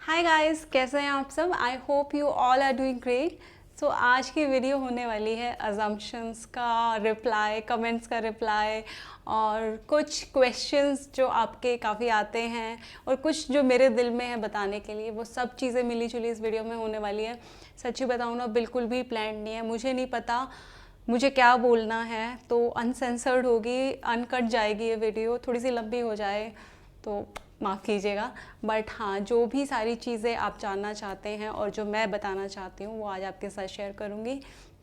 Hi guys, कैसे हैं आप सब। I hope you all are doing great. So आज की वीडियो होने वाली है अजम्पशंस का रिप्लाई, कमेंट्स का रिप्लाई और कुछ क्वेश्चंस जो आपके काफ़ी आते हैं और कुछ जो मेरे दिल में है बताने के लिए, वो सब चीज़ें मिली जुली इस वीडियो में होने वाली है। सच्ची बताऊँ ना, बिल्कुल भी प्लान नहीं है, मुझे नहीं पता मुझे क्या बोलना है, तो अनसेंसर्ड होगी, अनकट जाएगी ये वीडियो, थोड़ी सी लंबी हो जाए तो माफ़ कीजिएगा। बट हाँ, जो भी सारी चीज़ें आप जानना चाहते हैं और जो मैं बताना चाहती हूँ वो आज आपके साथ शेयर करूँगी।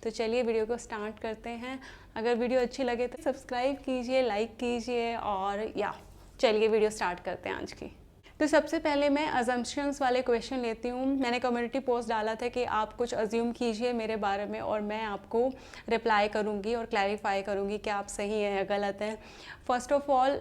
तो चलिए वीडियो को स्टार्ट करते हैं। अगर वीडियो अच्छी लगे तो सब्सक्राइब कीजिए, लाइक कीजिए और चलिए वीडियो स्टार्ट करते हैं आज की। तो सबसे पहले मैं अजम्पशंस वाले क्वेश्चन लेती हूँ। मैंने कम्युनिटी पोस्ट डाला था कि आप कुछ अज्यूम कीजिए मेरे बारे में और मैं आपको रिप्लाई करूँगी और क्लैरिफाई करूँगी कि आप सही हैं या गलत हैं। फर्स्ट ऑफ ऑल,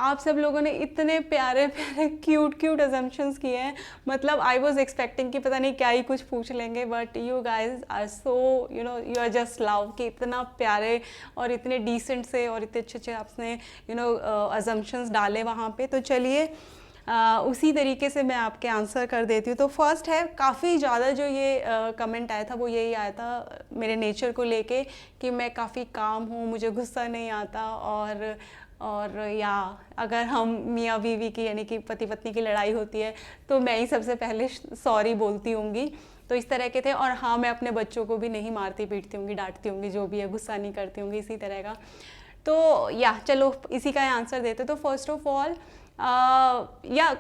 आप सब लोगों ने इतने प्यारे प्यारे क्यूट अजम्पशंस किए हैं, मतलब आई वॉज एक्सपेक्टिंग कि पता नहीं क्या ही कुछ पूछ लेंगे, but you guys are so you are just love कि इतना प्यारे और इतने डिसेंट से और इतने अच्छे आपने अजम्पशंस डाले वहाँ पे। तो चलिए उसी तरीके से मैं आपके आंसर कर देती हूँ। तो फर्स्ट है, काफ़ी ज़्यादा जो ये कमेंट आया था वो यही आया था मेरे नेचर को लेके कि मैं काफ़ी काम हूँ, मुझे गुस्सा नहीं आता और अगर हम मियाँ बीवी की यानी कि पति पत्नी की लड़ाई होती है तो मैं ही सबसे पहले सॉरी बोलती होंगी। तो इस तरह के थे। और हाँ, मैं अपने बच्चों को भी नहीं मारती पीटती होंगी, डांटती होंगी, जो भी है गुस्सा नहीं करती होंगी, इसी तरह का। तो चलो इसी का आंसर देते। तो फर्स्ट ऑफ ऑल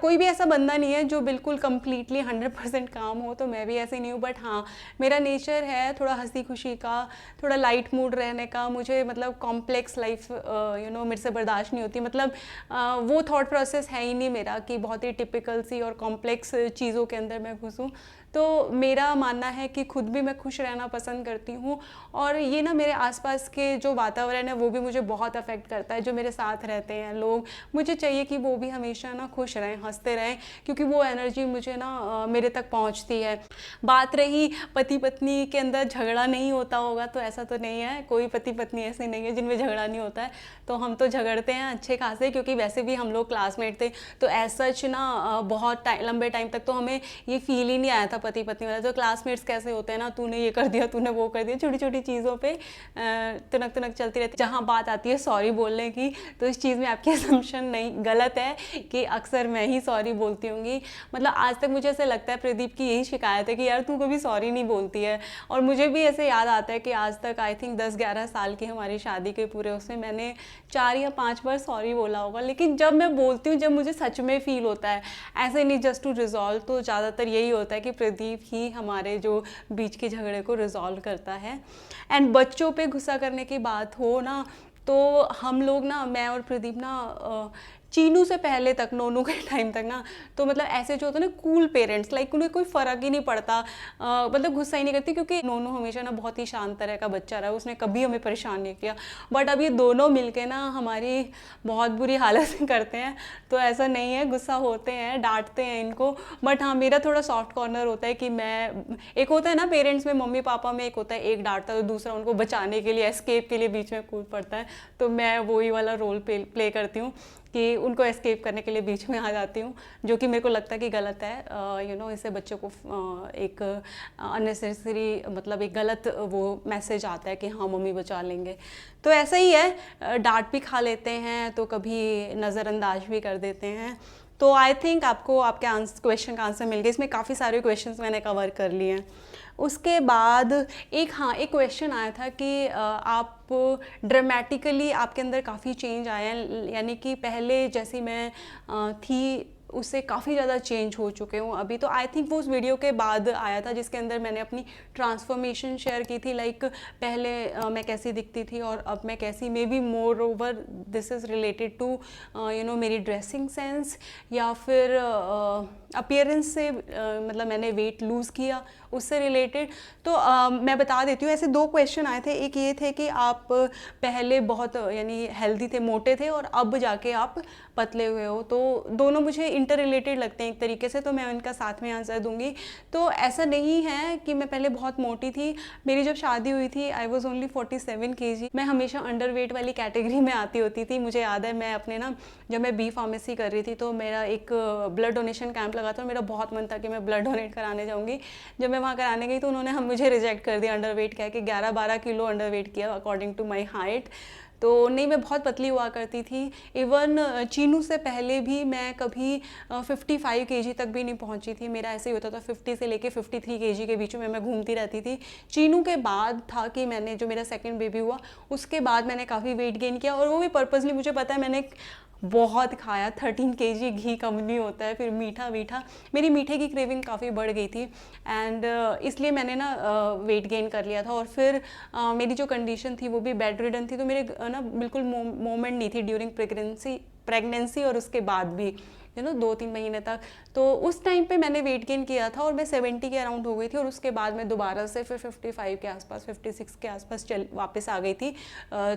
कोई भी ऐसा बंदा नहीं है जो बिल्कुल कम्प्लीटली 100% काम हो, तो मैं भी ऐसे नहीं हूँ। बट हाँ, मेरा नेचर है थोड़ा हंसी खुशी का, थोड़ा लाइट मूड रहने का। मुझे मतलब कॉम्प्लेक्स लाइफ मेरे से बर्दाश्त नहीं होती। मतलब वो थॉट प्रोसेस है ही नहीं मेरा कि बहुत ही टिपिकल सी और कॉम्प्लेक्स चीज़ों के अंदर मैं घुसूँ। तो मेरा मानना है कि खुद भी मैं खुश रहना पसंद करती हूँ और ये ना मेरे आसपास के जो वातावरण है वो भी मुझे बहुत अफेक्ट करता है। जो मेरे साथ रहते हैं लोग, मुझे चाहिए कि वो भी हमेशा ना खुश रहें, हंसते रहें, क्योंकि वो एनर्जी मुझे ना मेरे तक पहुँचती है। बात रही पति पत्नी के अंदर झगड़ा नहीं होता होगा, तो ऐसा तो नहीं है, कोई पति पत्नी ऐसे नहीं है जिनमें झगड़ा नहीं होता है। तो हम तो झगड़ते हैं अच्छे खासे, क्योंकि वैसे भी हम लोग क्लासमेट थे। तो ऐसा ना बहुत लंबे टाइम तक तो हमें ये फील ही नहीं आया था पति पत्नी वाला। तो क्लासमेट्स कैसे होते हैं ना, तूने ये कर दिया, तूने वो कर दिया, छोटी छोटी चीज़ों पे तुनक तुनक चलती रहती। जहाँ बात आती है सॉरी बोलने की, तो इस चीज़ में आपकी असम्पशन नहीं गलत है कि अक्सर मैं ही सॉरी बोलती होंगी। मतलब आज तक मुझे ऐसा लगता है प्रदीप की यही शिकायत है कि यार तू कभी सॉरी नहीं बोलती है। और मुझे भी ऐसे याद आता है कि आज तक आई थिंक 10-11 साल की हमारी शादी के पूरे उसमें मैंने 4 या 5 बार सॉरी बोला होगा। लेकिन जब मैं बोलती हूँ, जब मुझे सच में फील होता है, ऐसे नहीं जस्ट टू रिजॉल्व, तो ज़्यादातर यही होता है कि प्रदीप ही हमारे जो बीच के झगड़े को रिजॉल्व करता है। एंड बच्चों पे गुस्सा करने की बात हो ना, तो हम लोग ना, मैं और प्रदीप ना चीनू से पहले तक, नोनू के टाइम तक ना, तो मतलब ऐसे जो होते हैं ना कूल पेरेंट्स, लाइक उन्हें कोई फ़र्क ही नहीं पड़ता, मतलब गुस्सा ही नहीं करती, क्योंकि नोनू हमेशा ना बहुत ही शांत तरह का बच्चा रहा, उसने कभी हमें परेशान नहीं किया। बट अब ये दोनों मिलके ना हमारी बहुत बुरी हालत करते हैं। तो ऐसा नहीं है, गुस्सा होते हैं, डांटते हैं इनको। बट हाँ, मेरा थोड़ा सॉफ्ट कॉर्नर होता है कि मैं, एक होता है ना पेरेंट्स में, मम्मी पापा में एक होता है एक डांटता है तो दूसरा उनको बचाने के लिए, एस्केप के लिए बीच में कूद पड़ता है। तो मैं वही वाला रोल प्ले करती हूँ कि उनको एस्केप करने के लिए बीच में आ जाती हूँ, जो कि मेरे को लगता है कि गलत है। इससे बच्चों को एक अननेसेसरी, मतलब एक गलत वो मैसेज आता है कि हाँ मम्मी बचा लेंगे। तो ऐसा ही है, डांट भी खा लेते हैं तो कभी नज़रअंदाज भी कर देते हैं। तो आई थिंक आपको आपके क्वेश्चन का आंसर मिल गया। इसमें काफ़ी सारे क्वेश्चंस मैंने कवर कर लिए हैं। उसके बाद एक क्वेश्चन आया था कि आप ड्रामेटिकली आपके अंदर काफ़ी चेंज आया है, यानी कि पहले जैसी मैं थी उससे काफ़ी ज़्यादा चेंज हो चुके हूँ अभी। तो आई थिंक वो उस वीडियो के बाद आया था जिसके अंदर मैंने अपनी ट्रांसफॉर्मेशन शेयर की थी, लाइक पहले मैं कैसी दिखती थी और अब मैं कैसी। Maybe moreover this is related to मेरी ड्रेसिंग सेंस या फिर अपीयरेंस से, मतलब मैंने वेट लूज़ किया उससे रिलेटेड। तो मैं बता देती हूँ, ऐसे 2 क्वेश्चन आए थे। एक ये थे कि आप पहले बहुत यानी हेल्दी थे, मोटे थे, और अब जाके आप पतले हुए हो, तो दोनों मुझे इंटर रिलेटेड लगते हैं एक तरीके से, तो मैं उनका साथ में आंसर दूंगी। तो ऐसा नहीं है कि मैं पहले बहुत मोटी थी। मेरी जब शादी हुई थी आई वॉज ओनली 47 kg। मैं हमेशा अंडर वेट वाली कैटेगरी में आती होती थी। मुझे याद है मैं अपने ना, जब मैं बी फार्मेसी कर रही थी तो मेरा एक ब्लड डोनेशन कैंप लगा था और मेरा बहुत मन था कि मैं ब्लड डोनेट कराने जाऊँगी। जब मैं वहाँ कराने गई तो उन्होंने मुझे रिजेक्ट कर दिया अंडर वेट कह के। 11-12 किलो अंडर वेट किया अकॉर्डिंग टू माई हाइट। तो नहीं, मैं बहुत पतली हुआ करती थी। इवन चीनू से पहले भी मैं कभी 55 kg तक भी नहीं पहुंची थी। मेरा ऐसे ही होता था 50 से लेके 53 kg के बीच में मैं घूमती रहती थी। चीनू के बाद था कि मैंने, जो मेरा सेकंड बेबी हुआ उसके बाद मैंने काफ़ी वेट गेन किया, और वो भी पर्पसली। मुझे पता है मैंने बहुत खाया, 13 kg, घी कम नहीं होता है, फिर मीठा मीठा, मेरी मीठे की क्रेविंग काफ़ी बढ़ गई थी एंड इसलिए मैंने ना वेट गेन कर लिया था। और फिर मेरी जो कंडीशन थी वो भी बेड रिडन थी, तो मेरे ना बिल्कुल मोमेंट नहीं थी ड्यूरिंग प्रेगनेंसी और उसके बाद भी 2-3 महीने तक। तो उस टाइम पे मैंने वेट गेन किया था और मैं 70 के अराउंड हो गई थी, और उसके बाद मैं दोबारा से फिर 55 के आसपास, 56 के आसपास वापस आ गई थी।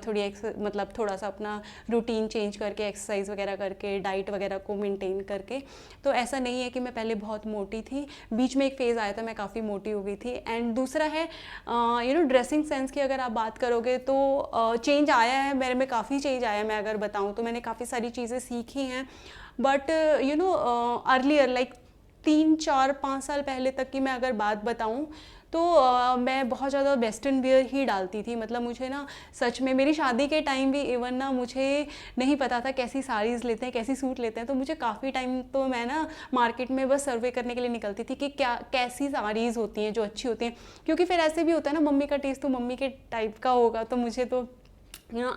थोड़ी मतलब थोड़ा सा अपना रूटीन चेंज करके, एक्सरसाइज वगैरह करके, डाइट वगैरह को मेंटेन करके। तो ऐसा नहीं है कि मैं पहले बहुत मोटी थी, बीच में एक फेज़ आया था मैं काफ़ी मोटी हो गई थी। एंड दूसरा है ड्रेसिंग सेंस की अगर आप बात करोगे तो चेंज आया है मेरे में, काफ़ी चेंज आया है। मैं अगर बताऊँ तो मैंने काफ़ी सारी चीज़ें सीखी हैं, बट अर्लियर लाइक 3-4-5 साल पहले तक की मैं अगर बात बताऊं तो मैं बहुत ज़्यादा वेस्टर्न वेयर ही डालती थी। मतलब मुझे ना सच में मेरी शादी के टाइम भी इवन ना मुझे नहीं पता था कैसी साड़ीज़ लेते हैं, कैसी सूट लेते हैं। तो मुझे काफ़ी टाइम तो मैं ना मार्केट में बस सर्वे करने के लिए निकलती थी कि क्या कैसी साड़ीज़ होती हैं जो अच्छी होती हैं, क्योंकि फिर ऐसे भी होता है ना, मम्मी का टेस्ट तो मम्मी के टाइप का होगा, तो मुझे तो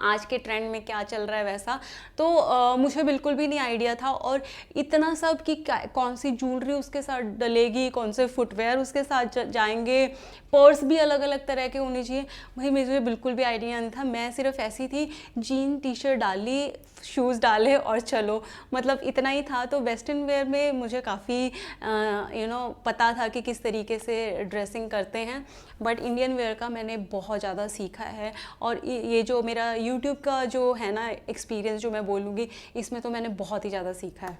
आज के ट्रेंड में क्या चल रहा है वैसा तो मुझे बिल्कुल भी नहीं आइडिया था। और इतना सब कि कौन सी ज्वेलरी उसके साथ डलेगी, कौन से फुटवेयर उसके साथ जाएंगे, पर्स भी अलग अलग तरह के होने चाहिए, भाई मुझे बिल्कुल भी आइडिया नहीं था। मैं सिर्फ ऐसी थी, जीन टी शर्ट डाली, शूज़ डाले और चलो, मतलब इतना ही था। तो वेस्टर्न वेयर में मुझे काफ़ी पता था कि किस तरीके से ड्रेसिंग करते हैं, बट इंडियन वेयर का मैंने बहुत ज़्यादा सीखा है। और ये जो मेरा यूट्यूब का जो है ना एक्सपीरियंस जो मैं बोलूँगी, इसमें तो मैंने बहुत ही ज़्यादा सीखा है।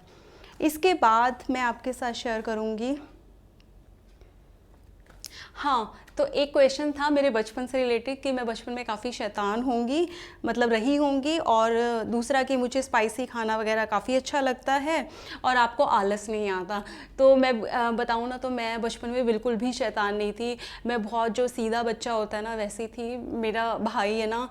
इसके बाद मैं आपके साथ शेयर करूँगी, हाँ, तो एक क्वेश्चन था मेरे बचपन से रिलेटेड कि मैं बचपन में काफ़ी शैतान होंगी, मतलब रही होंगी, और दूसरा कि मुझे स्पाइसी खाना वगैरह काफ़ी अच्छा लगता है और आपको आलस नहीं आता। तो मैं बताऊँ ना, तो मैं बचपन में बिल्कुल भी शैतान नहीं थी। मैं बहुत जो सीधा बच्चा होता है ना वैसी थी। मेरा भाई है ना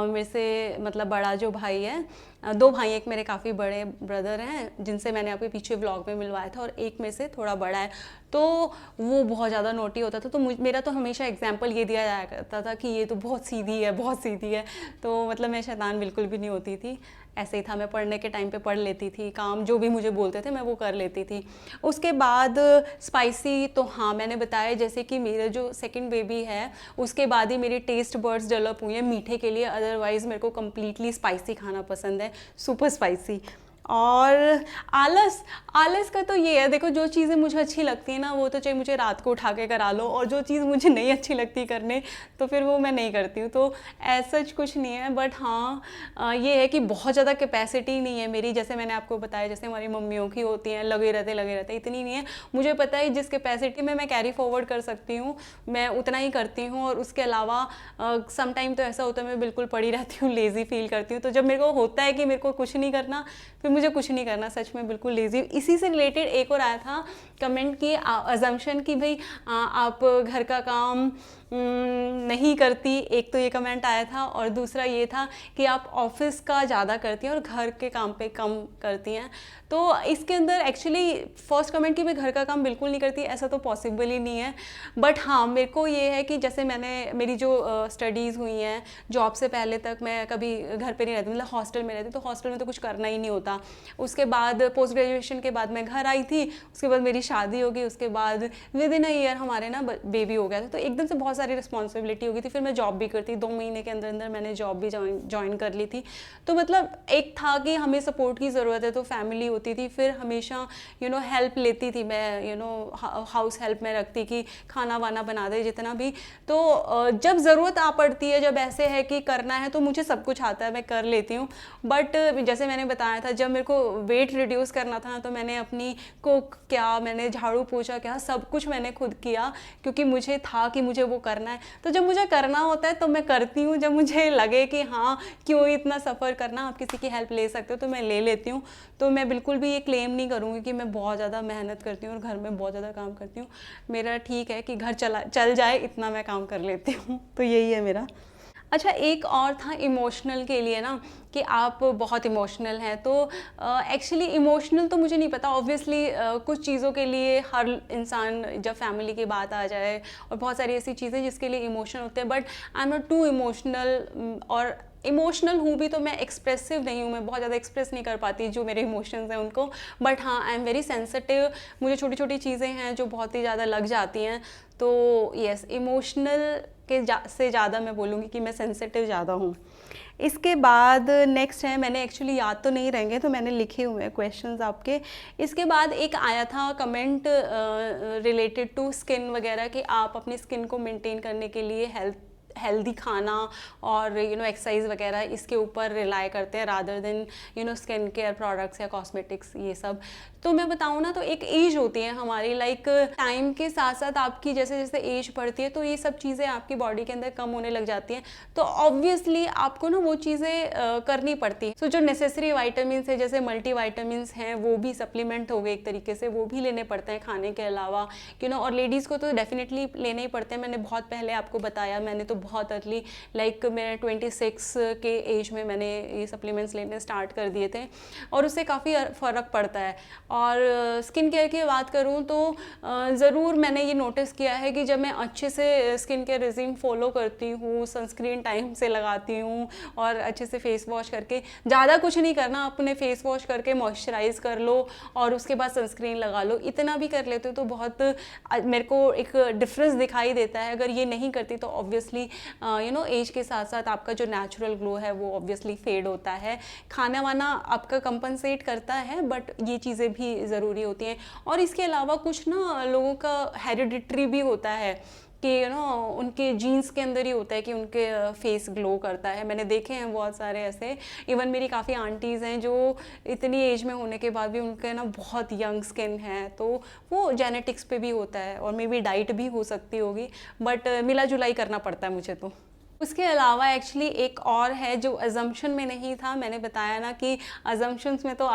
मेरे से मतलब बड़ा जो भाई है, 2 भाई, एक मेरे काफ़ी बड़े ब्रदर हैं जिनसे मैंने आपके पीछे व्लॉग में मिलवाया था, और एक में से थोड़ा बड़ा है। तो वो बहुत ज़्यादा नोटी होता था, तो मेरा तो हमेशा एग्जाम्पल ये दिया जाया करता था कि ये तो बहुत सीधी है, बहुत सीधी है। तो मतलब मैं शैतान बिल्कुल भी नहीं होती थी, ऐसे ही था। मैं पढ़ने के टाइम पे पढ़ लेती थी, काम जो भी मुझे बोलते थे मैं वो कर लेती थी। उसके बाद स्पाइसी तो हाँ, मैंने बताया जैसे कि मेरा जो सेकंड बेबी है उसके बाद ही मेरी टेस्ट बर्ड्स डेवलप हुई हैं मीठे के लिए। अदरवाइज़ मेरे को कम्प्लीटली स्पाइसी खाना पसंद है, सुपर स्पाइसी। और आलस का तो ये है, देखो जो चीज़ें मुझे अच्छी लगती हैं ना वो तो चाहे मुझे रात को उठा के करा लो, और जो चीज़ मुझे नहीं अच्छी लगती करने तो फिर वो मैं नहीं करती हूँ। तो ऐसा कुछ नहीं है, बट हाँ ये है कि बहुत ज़्यादा कैपेसिटी नहीं है मेरी, जैसे मैंने आपको बताया जैसे हमारी मम्मियों की होती हैं, लगे रहते इतनी नहीं है। मुझे पता है जिस कैपेसिटी में मैं कैरी फॉरवर्ड कर सकती हूँ मैं उतना ही करती हूँ, और उसके अलावा सम टाइम तो ऐसा होता है मैं बिल्कुल पड़ी रहती हूँ, लेज़ी फील करती हूँ। तो जब मेरे को होता है कि मेरे को कुछ नहीं करना, फिर मुझे कुछ नहीं करना, सच में बिल्कुल लेज़ी। इसी से रिलेटेड एक और आया था कमेंट की अजम्पशन कि भाई आप घर का काम नहीं करती, एक तो ये कमेंट आया था, और दूसरा ये था कि आप ऑफिस का ज़्यादा करती हैं और घर के काम पे कम करती हैं। तो इसके अंदर एक्चुअली फर्स्ट कमेंट कि मैं घर का काम बिल्कुल नहीं करती, ऐसा तो पॉसिबल ही नहीं है। बट हाँ मेरे को ये है कि जैसे मेरी जो स्टडीज़ हुई हैं, जॉब से पहले तक मैं कभी घर पे नहीं रहती, मतलब हॉस्टल में रहती, तो हॉस्टल में तो कुछ करना ही नहीं होता। उसके बाद पोस्ट ग्रेजुएशन के बाद मैं घर आई थी, उसके बाद मेरी शादी हो गई, उसके बाद विद इन अ ईयर हमारे ना बेबी हो गया था। तो एकदम से बहुत सारी रिस्पॉन्सिबिलिटी हो गई थी, फिर मैं जॉब भी करती, 2 महीने के अंदर अंदर मैंने जॉब भी ज्वाइन कर ली थी। तो मतलब एक था कि हमें सपोर्ट की ज़रूरत है, तो फैमिली होती थी, फिर हमेशा हेल्प लेती थी मैं, हाउस हेल्प में रखती कि खाना वाना बना दे जितना भी। तो जब ज़रूरत आ पड़ती है, जब ऐसे है कि करना है, तो मुझे सब कुछ आता है, मैं कर लेती हूँ। बट जैसे मैंने बताया था, जब मेरे को वेट रिड्यूस करना था तो मैंने अपनी कुक क्या, मैंने झाड़ू पोछा क्या, सब कुछ मैंने खुद किया, क्योंकि मुझे था कि मुझे वो करना है। तो जब मुझे करना होता है तो मैं करती हूँ, जब मुझे लगे कि हाँ क्यों इतना सफ़र करना, आप किसी की हेल्प ले सकते हो तो मैं ले लेती हूँ। तो मैं बिल्कुल भी ये क्लेम नहीं करूँगी कि मैं बहुत ज़्यादा मेहनत करती हूँ और घर में बहुत ज़्यादा काम करती हूँ। मेरा ठीक है कि घर चल जाए इतना मैं काम कर लेती हूँ, तो यही है मेरा। अच्छा, एक और था इमोशनल के लिए ना, कि आप बहुत इमोशनल हैं। तो एक्चुअली इमोशनल तो मुझे नहीं पता, ऑब्वियसली कुछ चीज़ों के लिए हर इंसान, जब फैमिली की बात आ जाए और बहुत सारी ऐसी चीज़ें जिसके लिए इमोशनल होते हैं, but I am not too emotional. और इमोशनल हूँ भी तो मैं एक्सप्रेसिव नहीं हूँ, मैं बहुत ज़्यादा एक्सप्रेस नहीं कर पाती जो मेरे इमोशंस हैं उनको। बट हाँ, आई एम वेरी सेंसिटिव, मुझे छोटी छोटी चीज़ें हैं जो बहुत ही ज़्यादा लग जाती हैं। तो यस, इमोशनल से ज़्यादा मैं बोलूँगी कि मैं सेंसिटिव ज़्यादा हूँ। इसके बाद नेक्स्ट है, मैंने एक्चुअली याद तो नहीं रहेंगे तो मैंने लिखे हुए हैं क्वेश्चंस आपके। इसके बाद एक आया था कमेंट रिलेटेड टू स्किन वगैरह, कि आप अपनी स्किन को मेंटेन करने के लिए हेल्दी खाना और एक्सरसाइज वगैरह इसके ऊपर रिलाई करते हैं rather than skin care products या कॉस्मेटिक्स ये सब। तो मैं बताऊँ ना, तो एक एज होती है हमारी, लाइक टाइम के साथ साथ आपकी जैसे जैसे एज बढ़ती है तो ये सब चीज़ें आपकी बॉडी के अंदर कम होने लग जाती हैं। तो ऑब्वियसली आपको ना वो चीज़ें करनी पड़ती हैं। सो जो नेसेसरी वाइटामिन है, जैसे मल्टी वाइटामिन हैं, वो भी सप्लीमेंट हो गए एक तरीके से, वो भी लेने पड़ते हैं खाने के अलावा, और लेडीज़ को तो डेफिनेटली लेने ही पड़ते हैं। मैंने बहुत पहले आपको बताया, मैंने तो बहुत अर्ली, लाइक मेरे 26 के एज में मैंने ये सप्लीमेंट्स लेने स्टार्ट कर दिए थे, और उससे काफ़ी फ़र्क पड़ता है। और स्किन केयर की बात करूँ तो ज़रूर मैंने ये नोटिस किया है कि जब मैं अच्छे से स्किन केयर रेजिम फॉलो करती हूँ, सनस्क्रीन टाइम से लगाती हूँ और अच्छे से फेस वॉश करके, ज़्यादा कुछ नहीं करना, अपने फेस वॉश करके मॉइस्चराइज़ कर लो और उसके बाद सनस्क्रीन लगा लो, इतना भी कर लेते हो तो बहुत मेरे को एक डिफरेंस दिखाई देता है। अगर ये नहीं करती तो ऑब्वियसली एज के साथ साथ आपका जो नेचुरल ग्लो है वो ऑब्वियसली फेड होता है। खाना वाना आपका कंपनसेट करता है, बट ये चीज़ें भी ज़रूरी होती हैं। और इसके अलावा कुछ ना लोगों का हेरिडिटरी भी होता है कि उनके जीन्स के अंदर ही होता है कि उनके फेस ग्लो करता है। मैंने देखे हैं बहुत सारे ऐसे, इवन मेरी काफ़ी आंटीज़ हैं जो इतनी एज में होने के बाद भी उनके ना बहुत यंग स्किन है, तो वो जेनेटिक्स पे भी होता है और मे बी डाइट भी हो सकती होगी, बट मिला जुलाई करना पड़ता है मुझे। तो उसके अलावा एक्चुअली एक और है जो अजम्पशन में नहीं था। मैंने बताया ना कि अजम्पशंस में तो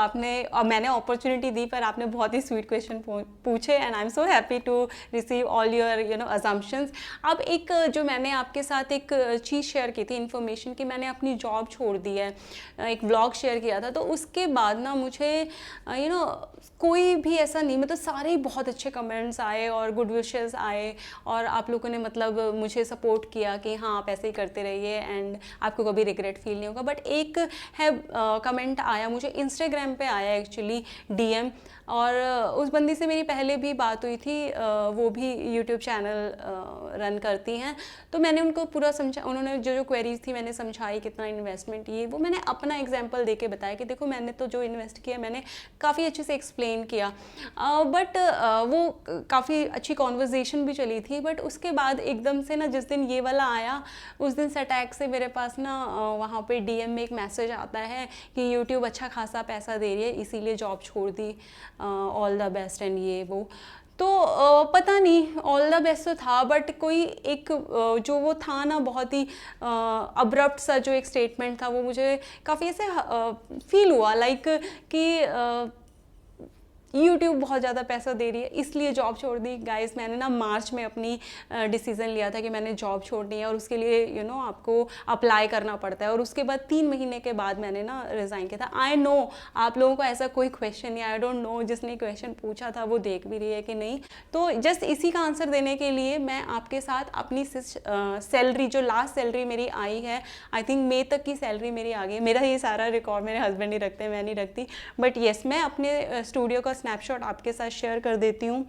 मैंने अपॉर्चुनिटी दी, पर आपने बहुत ही स्वीट क्वेश्चन पूछे, and I am so happy to receive all your assumptions. अब एक जो मैंने आपके साथ एक चीज़ शेयर की थी, इन्फॉर्मेशन, कि मैंने अपनी जॉब छोड़ दी है, एक व्लॉग शेयर किया था। तो उसके बाद ना मुझे कोई भी ऐसा नहीं, मतलब सारे ही बहुत अच्छे कमेंट्स आए और गुड विशेस आए, और आप लोगों ने मतलब मुझे सपोर्ट किया कि हाँ आप ऐसे करते रहिए एंड आपको कभी रिग्रेट फील नहीं होगा। बट एक है कमेंट आया मुझे इंस्टाग्राम पे आया एक्चुअली, डीएम, और उस बंदी से मेरी पहले भी बात हुई थी, वो भी यूट्यूब चैनल रन करती हैं। तो मैंने उनको पूरा समझा, उन्होंने जो जो क्वेरीज थी मैंने समझाई, कितना इन्वेस्टमेंट ये वो, मैंने अपना एग्जांपल देके बताया कि देखो मैंने तो जो इन्वेस्ट किया मैंने काफ़ी अच्छे से एक्सप्लेन किया। बट वो काफ़ी अच्छी कॉन्वर्जेसन भी चली थी। बट उसके बाद एकदम से ना जिस दिन ये वाला आया, उस दिन सटैक से मेरे पास ना वहाँ पे डीएम में एक मैसेज आता है कि यूट्यूब अच्छा खासा पैसा दे रही है, इसीलिए जॉब छोड़ दी, ऑल द बेस्ट एंड ये वो। तो पता नहीं, ऑल द बेस्ट तो था, बट कोई एक जो वो था ना बहुत ही अब्रप्ट सा जो एक स्टेटमेंट था, वो मुझे काफ़ी ऐसे फील हुआ लाइक कि यूट्यूब बहुत ज़्यादा पैसा दे रही है इसलिए जॉब छोड़ दी। गाइस, मैंने ना मार्च में अपनी डिसीज़न लिया था कि मैंने जॉब छोड़नी है, और उसके लिए आपको अप्लाई करना पड़ता है, और उसके बाद 3 महीने के बाद मैंने ना रिज़ाइन किया था। आई नो आप लोगों को ऐसा कोई क्वेश्चन नहीं, आई डोंट नो जिसने क्वेश्चन पूछा था वो देख भी रही है कि नहीं। तो जस्ट इसी का आंसर देने के लिए मैं आपके साथ अपनी सैलरी, जो लास्ट सैलरी मेरी आई है, आई थिंक मई तक की सैलरी मेरी आ गई है। मेरा ये सारा रिकॉर्ड मेरे हस्बैंड ही रखते हैं, मैं नहीं रखती, बट येस, मैं अपने स्टूडियो का स्नैपशॉट आपके साथ शेयर कर देती हूँ।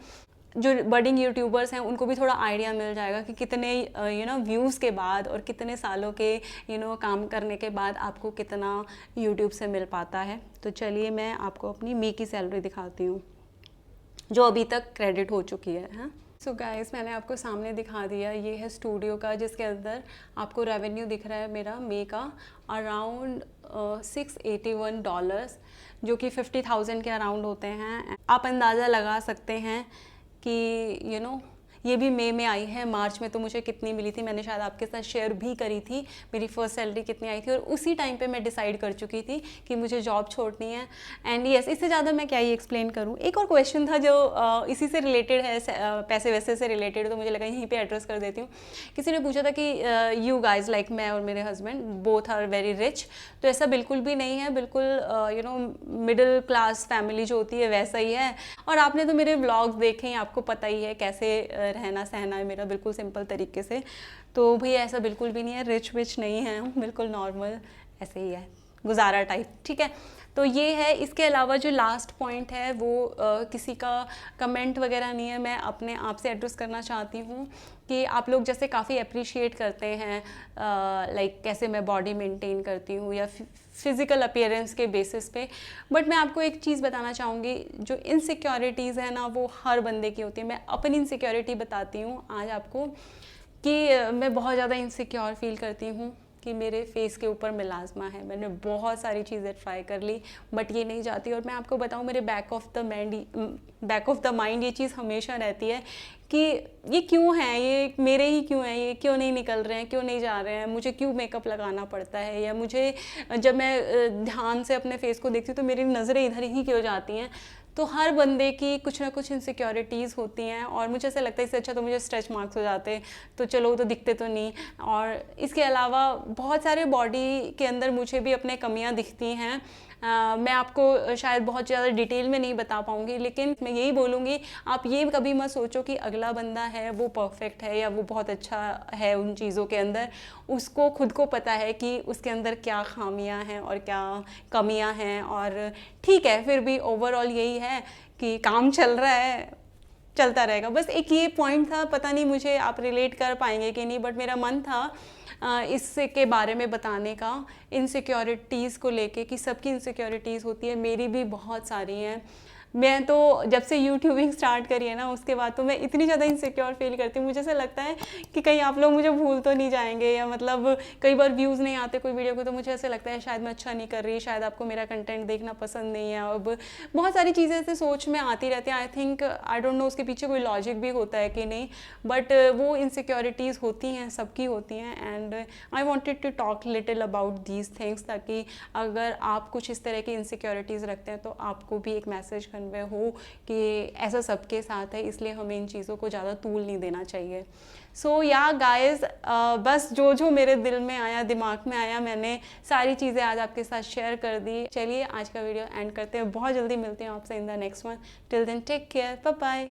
जो बडिंग यूट्यूबर्स हैं उनको भी थोड़ा आइडिया मिल जाएगा कि कितने व्यूज़ के बाद और कितने सालों के काम करने के बाद आपको कितना यूट्यूब से मिल पाता है। तो चलिए मैं आपको अपनी मे की सैलरी दिखाती हूँ जो अभी तक क्रेडिट हो चुकी है। सो गाइस, मैंने आपको सामने दिखा दिया, ये है स्टूडियो का जिसके अंदर आपको रेवेन्यू दिख रहा है मेरा मे का अराउंड $681, जो कि 50,000 के अराउंड होते हैं। आप अंदाज़ा लगा सकते हैं कि ये भी मई में आई है। मार्च में तो मुझे कितनी मिली थी मैंने शायद आपके साथ शेयर भी करी थी, मेरी फर्स्ट सैलरी कितनी आई थी, और उसी टाइम पे मैं डिसाइड कर चुकी थी कि मुझे जॉब छोड़नी है। एंड यस, इससे ज़्यादा मैं क्या ही एक्सप्लेन करूँ। एक और क्वेश्चन था जो इसी से रिलेटेड है, पैसे वैसे से रिलेटेड, तो मुझे लगा यहीं पर एड्रेस कर देती हूँ। किसी ने पूछा था कि यू गाइज लाइक मैं और मेरे husband both are very rich. तो ऐसा बिल्कुल भी नहीं है, बिल्कुल मिडिल क्लास फैमिली जो होती है वैसा ही है। और आपने तो मेरे व्लॉग्स देखे हैं, आपको पता ही है कैसे रहना सहना है मेरा, बिल्कुल सिंपल तरीके से। तो भैया ऐसा बिल्कुल भी नहीं है, रिच विच नहीं है, बिल्कुल नॉर्मल ऐसे ही है, गुजारा टाइप, ठीक है। तो ये है। इसके अलावा जो लास्ट पॉइंट है वो किसी का कमेंट वगैरह नहीं है, मैं अपने आप से एड्रेस करना चाहती हूँ कि आप लोग जैसे काफ़ी अप्रिशिएट करते हैं लाइक कैसे मैं बॉडी मेंटेन करती हूँ या फिज़िकल अपीयरेंस के बेसिस पे। बट मैं आपको एक चीज़ बताना चाहूँगी, जो इनसिक्योरिटीज़ है ना वो हर बंदे की होती है। मैं अपनी इनसिक्योरिटी बताती हूँ आज आपको कि मैं बहुत ज़्यादा इनसिक्योर फील करती हूँ कि मेरे फेस के ऊपर मिलाजमा है। मैंने बहुत सारी चीज़ें ट्राई कर ली बट ये नहीं जाती। और मैं आपको बताऊँ, मेरे बैक ऑफ द माइंड ये चीज़ हमेशा रहती है कि ये क्यों है, ये मेरे ही क्यों है, ये क्यों नहीं निकल रहे हैं, क्यों नहीं जा रहे हैं, मुझे क्यों मेकअप लगाना पड़ता है, या मुझे जब मैं ध्यान से अपने फेस को देखती हूँ तो मेरी नज़रें इधर ही क्यों जाती हैं। तो हर बंदे की कुछ ना कुछ इनसिक्योरिटीज़ होती हैं और मुझे ऐसा लगता है इससे अच्छा तो मुझे स्ट्रेच मार्क्स हो जाते, तो चलो वो तो दिखते तो नहीं। और इसके अलावा बहुत सारे बॉडी के अंदर मुझे भी अपने कमियां दिखती हैं। मैं आपको शायद बहुत ज़्यादा डिटेल में नहीं बता पाऊँगी, लेकिन मैं यही बोलूँगी, आप ये कभी मत सोचो कि अगला बंदा है वो परफेक्ट है या वो बहुत अच्छा है उन चीज़ों के अंदर। उसको खुद को पता है कि उसके अंदर क्या खामियां हैं और क्या कमियां हैं। और ठीक है, फिर भी ओवरऑल यही है कि काम चल रहा है, चलता रहेगा। बस एक ये पॉइंट था, पता नहीं मुझे आप रिलेट कर पाएंगे कि नहीं, बट मेरा मन था इसके बारे में बताने का, इनसिक्योरिटीज़ को लेके, कि सबकी इनसिक्योरिटीज़ होती है, मेरी भी बहुत सारी हैं। मैं तो जब से यूट्यूबिंग स्टार्ट करी है ना उसके बाद तो मैं इतनी ज़्यादा इनसिक्योर फील करती हूँ। मुझे ऐसा लगता है कि कहीं आप लोग मुझे भूल तो नहीं जाएंगे, या मतलब कई बार व्यूज़ नहीं आते कोई वीडियो को तो मुझे ऐसा लगता है शायद मैं अच्छा नहीं कर रही, शायद आपको मेरा कंटेंट देखना पसंद नहीं है। अब बहुत सारी चीज़ें ऐसे सोच में आती रहती हैं। I think I don't know उसके पीछे कोई लॉजिक भी होता है कि नहीं, बट वो इनसिक्योरिटीज़ होती हैं, सबकी होती हैं। And I wanted to talk little about these things, ताकि अगर आप कुछ इस तरह की इनसिक्योरिटीज़ रखते हैं तो आपको भी एक मैसेज कन्वे हो कि ऐसा सबके साथ है, इसलिए हमें इन चीज़ों को ज़्यादा तूल नहीं देना चाहिए। सो या गाइज, बस जो जो मेरे दिल में आया, दिमाग में आया, मैंने सारी चीज़ें आज आपके साथ शेयर कर दी। चलिए आज का वीडियो एंड करते हैं, बहुत जल्दी मिलते हैं आपसे in the next one. Till then take care, bye bye.